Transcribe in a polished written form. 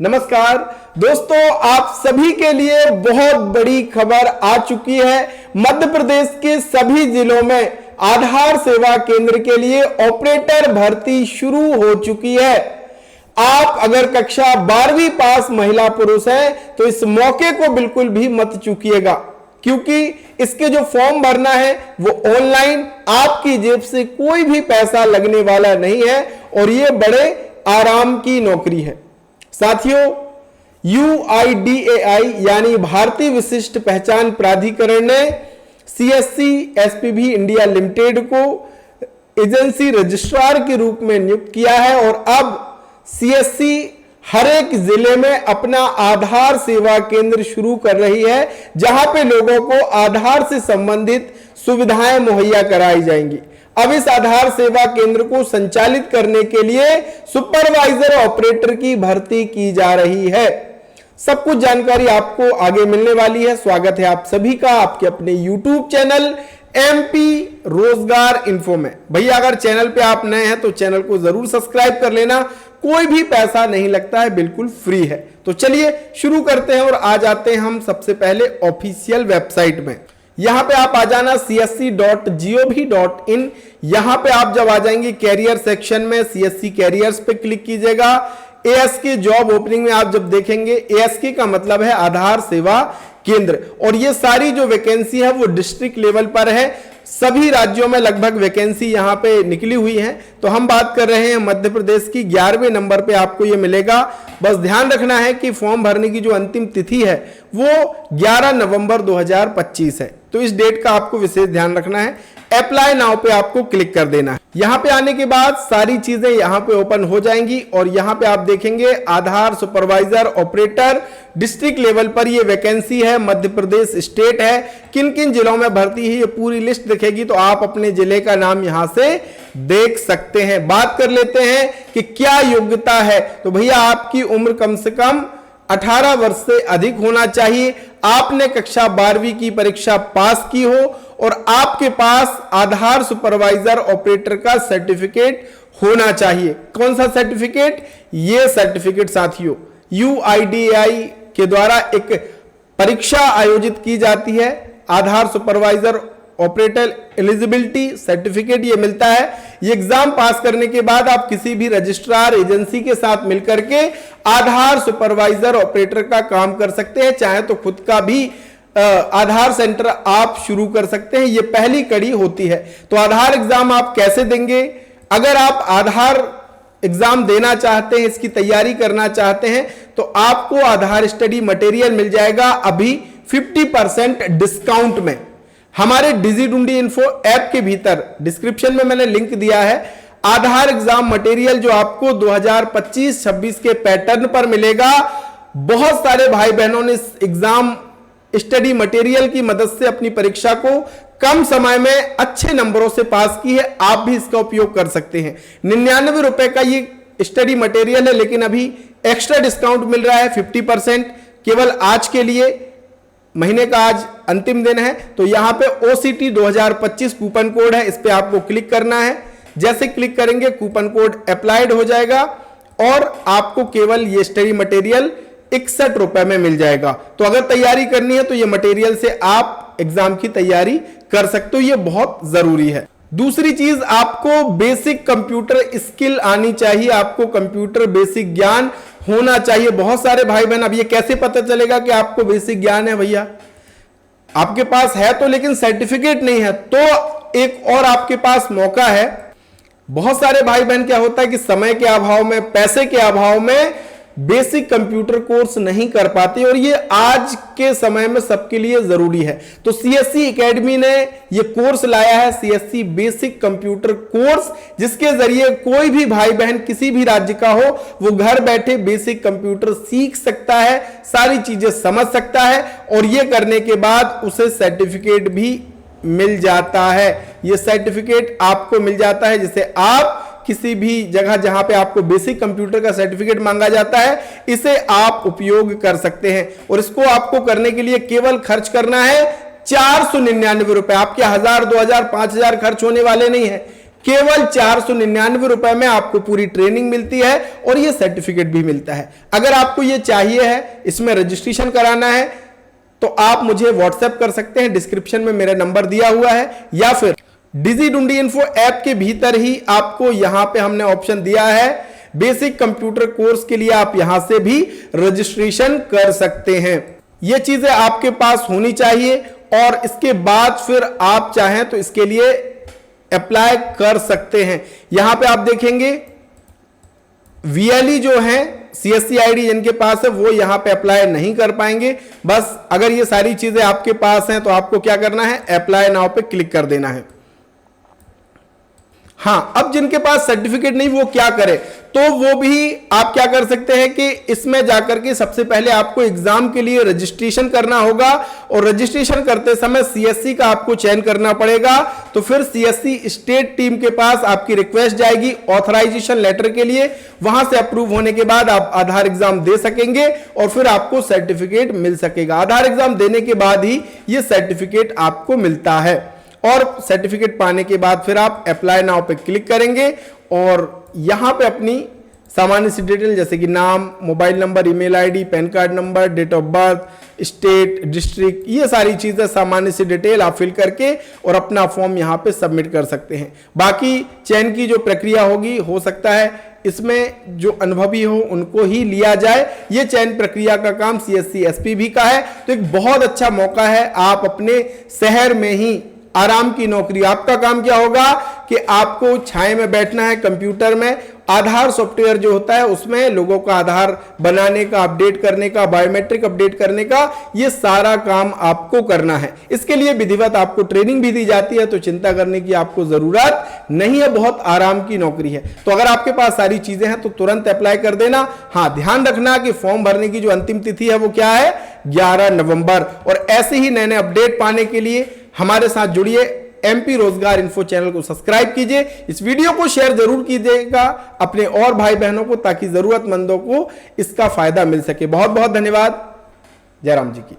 नमस्कार दोस्तों, आप सभी के लिए बहुत बड़ी खबर आ चुकी है। मध्य प्रदेश के सभी जिलों में आधार सेवा केंद्र के लिए ऑपरेटर भर्ती शुरू हो चुकी है। आप अगर कक्षा 12वीं पास महिला पुरुष हैं तो इस मौके को बिल्कुल भी मत चूकिएगा, क्योंकि इसके जो फॉर्म भरना है वो ऑनलाइन, आपकी जेब से कोई भी पैसा लगने वाला नहीं है और ये बड़े आराम की नौकरी है। साथियों, UIDAI यानी भारतीय विशिष्ट पहचान प्राधिकरण ने CSC SPV इंडिया लिमिटेड को एजेंसी रजिस्ट्रार के रूप में नियुक्त किया है और अब CSC हर एक जिले में अपना आधार सेवा केंद्र शुरू कर रही है, जहां पे लोगों को आधार से संबंधित सुविधाएं मुहैया कराई जाएंगी। अब इस आधार सेवा केंद्र को संचालित करने के लिए सुपरवाइजर ऑपरेटर की भर्ती की जा रही है। सब कुछ जानकारी आपको आगे मिलने वाली है। स्वागत है आप सभी का आपके अपने YouTube चैनल MP रोजगार इन्फो में। भैया अगर चैनल पे आप नए हैं तो चैनल को जरूर सब्सक्राइब कर लेना, कोई भी पैसा नहीं लगता है, बिल्कुल फ्री है। तो चलिए शुरू करते हैं और आ जाते हैं हम सबसे पहले ऑफिशियल वेबसाइट में। यहां पे आप आ जाना csc.gov.in। यहां पे आप जब आ जाएंगे कैरियर सेक्शन में CSC कैरियर्स पे क्लिक कीजिएगा। ASK जॉब ओपनिंग में आप जब देखेंगे, ASK का मतलब है आधार सेवा केंद्र, और ये सारी जो वैकेंसी है वो डिस्ट्रिक्ट लेवल पर है। सभी राज्यों में लगभग वैकेंसी यहां पे निकली हुई है। तो हम बात कर रहे हैं मध्य प्रदेश की, 11वें नंबर पे आपको ये मिलेगा। बस ध्यान रखना है कि फॉर्म भरने की जो अंतिम तिथि है वो 11 नवंबर 2025 है, तो इस डेट का आपको विशेष ध्यान रखना है। अप्लाई नाउ पे आपको क्लिक कर देना है। यहां पे आने के बाद सारी चीजें यहां पे ओपन हो जाएंगी और यहां पे आप देखेंगे आधार सुपरवाइजर ऑपरेटर डिस्ट्रिक्ट लेवल पर ये वैकेंसी है। मध्य प्रदेश स्टेट है, किन किन जिलों में भर्ती है ये पूरी लिस्ट दिखेगी, तो आप अपने जिले का नाम यहां से देख सकते हैं। बात कर लेते हैं कि क्या योग्यता है। तो भैया आपकी उम्र कम से कम 18 वर्ष से अधिक होना चाहिए, आपने कक्षा 12वीं की परीक्षा पास की हो और आपके पास आधार सुपरवाइजर ऑपरेटर का सर्टिफिकेट होना चाहिए। कौन सा सर्टिफिकेट? ये सर्टिफिकेट साथियों UIDAI के द्वारा एक परीक्षा आयोजित की जाती है, आधार सुपरवाइजर ऑपरेटर एलिजिबिलिटी सर्टिफिकेट ये मिलता है। ये एग्जाम पास करने के बाद आप किसी भी रजिस्ट्रार एजेंसी के साथ मिलकर के आधार सुपरवाइजर ऑपरेटर का काम कर सकते हैं, चाहे तो खुद का भी आधार सेंटर आप शुरू कर सकते हैं। ये पहली कड़ी होती है। तो आधार एग्जाम आप कैसे देंगे? अगर आप आधार एग्जाम देना चाहते हैं, इसकी तैयारी करना चाहते हैं, तो आपको आधार स्टडी मटेरियल मिल जाएगा अभी 50% डिस्काउंट में। हमारे डिजिडुंडी इन्फो ऐप के भीतर डिस्क्रिप्शन में मैंने लिंक दिया है। आधार एग्जाम मटेरियल जो आपको 2025-26 के पैटर्न पर मिलेगा। बहुत सारे भाई बहनों ने इस एग्जाम स्टडी मटेरियल की मदद से अपनी परीक्षा को कम समय में अच्छे नंबरों से पास की है। आप भी इसका उपयोग कर सकते हैं। 99 रुपए का ये स्टडी मटेरियल है, लेकिन अभी एक्स्ट्रा डिस्काउंट मिल रहा है 50%, केवल आज के लिए। महीने का आज अंतिम दिन है, तो यहां पे OCT 2025 कूपन कोड है, इस पे आपको क्लिक करना है। जैसे क्लिक करेंगे कूपन कोड अप्लाइड हो जाएगा और आपको केवल ये स्टडी मटेरियल 61 रुपए में मिल जाएगा। तो अगर तैयारी करनी है तो ये मटेरियल से आप एग्जाम की तैयारी कर सकते हो, ये बहुत जरूरी है। दूसरी चीज, आपको बेसिक कंप्यूटर स्किल आनी चाहिए, आपको कंप्यूटर बेसिक ज्ञान होना चाहिए। बहुत सारे भाई बहन, अब ये कैसे पता चलेगा कि आपको बेसिक ज्ञान है? भैया आपके पास है तो, लेकिन सर्टिफिकेट नहीं है, तो एक और आपके पास मौका है। बहुत सारे भाई बहन क्या होता है कि समय के अभाव में, पैसे के अभाव में बेसिक कंप्यूटर कोर्स नहीं कर पाते, और ये आज के समय में सबके लिए जरूरी है। तो CSC एकेडमी ने ये कोर्स लाया है, CSC बेसिक कंप्यूटर कोर्स, जिसके जरिए कोई भी भाई बहन किसी भी राज्य का हो वो घर बैठे बेसिक कंप्यूटर सीख सकता है, सारी चीजें समझ सकता है, और ये करने के बाद उसे सर्टिफिकेट भी मिल जाता है। ये सर्टिफिकेट आपको मिल जाता है, जिसे आप किसी भी जगह जहां पे आपको बेसिक कंप्यूटर का सर्टिफिकेट मांगा जाता है, इसे आप उपयोग कर सकते हैं। और इसको आपको करने के लिए केवल खर्च करना है 499 रुपए। आपके 1000, 2000, 5000 खर्च होने वाले नहीं है। केवल 499 रुपए में आपको पूरी ट्रेनिंग मिलती है और ये सर्टिफिकेट भी मिलता है। अगर आपको ये चाहिए है, इसमें रजिस्ट्रेशन कराना है, तो आप मुझे व्हाट्सएप कर सकते हैं, डिस्क्रिप्शन में मेरा नंबर दिया हुआ है, या फिर डिजी इन्फो ऐप के भीतर ही आपको यहां पे हमने ऑप्शन दिया है बेसिक कंप्यूटर कोर्स के लिए, आप यहां से भी रजिस्ट्रेशन कर सकते हैं। ये चीजें आपके पास होनी चाहिए और इसके बाद फिर आप चाहें तो इसके लिए अप्लाई कर सकते हैं। यहां पे आप देखेंगे वीएलई जो है सीएससी आईडी जिनके पास है वो यहां पे अप्लाई नहीं कर पाएंगे। बस अगर ये सारी चीजें आपके पास हैं तो आपको क्या करना है, अप्लाई नाउ पे क्लिक कर देना है। हां, अब जिनके पास सर्टिफिकेट नहीं वो क्या करें, तो वो भी आप क्या कर सकते हैं कि इसमें जाकर के सबसे पहले आपको एग्जाम के लिए रजिस्ट्रेशन करना होगा और रजिस्ट्रेशन करते समय सीएससी का आपको चयन करना पड़ेगा। तो फिर सीएससी स्टेट टीम के पास आपकी रिक्वेस्ट जाएगी ऑथराइजेशन लेटर के लिए, वहां से अप्रूव होने के बाद आप आधार एग्जाम दे सकेंगे और फिर आपको सर्टिफिकेट मिल सकेगा। आधार एग्जाम देने के बाद ही यह सर्टिफिकेट आपको मिलता है और सर्टिफिकेट पाने के बाद फिर आप अप्लाई नाउ पे क्लिक करेंगे और यहां पे अपनी सामान्य सी डिटेल जैसे कि नाम, mobile number, email ID, PAN card number, date of birth, state, district, ये सारी चीजें सामान्य सी डिटेल आप फिल करके और अपना फॉर्म यहां पे सबमिट कर सकते हैं। बाकी चयन की जो प्रक्रिया होगी, हो सकता है इसमें जो अनुभवी हो उनको ही लिया जाए। ये चयन प्रक्रिया का काम सीएससी एसपी भी का है, तो एक बहुत अच्छा मौका है। आप अपने शहर में ही आराम की नौकरी, आपका काम क्या होगा कि आपको छाए में बैठना है, कंप्यूटर में आधार सॉफ्टवेयर जो होता है उसमें लोगों का आधार बनाने का, अपडेट करने का, बायोमेट्रिक अपडेट करने का, ये सारा काम आपको करना है। इसके लिए विधिवत आपको ट्रेनिंग भी दी जाती है, तो चिंता करने की आपको जरूरत नहीं है, बहुत आराम की नौकरी है। तो अगर आपके पास सारी चीजें हैं तो तुरंत अप्लाई कर देना। हाँ, ध्यान रखना कि फॉर्म भरने की जो अंतिम तिथि है वो क्या है, 11 नवंबर। और ऐसे ही नए नए अपडेट पाने के लिए हमारे साथ जुड़िए, एमपी रोजगार इन्फो चैनल को सब्सक्राइब कीजिए, इस वीडियो को शेयर जरूर कीजिएगा अपने और भाई बहनों को, ताकि जरूरतमंदों को इसका फायदा मिल सके। बहुत बहुत धन्यवाद। जयराम जी की।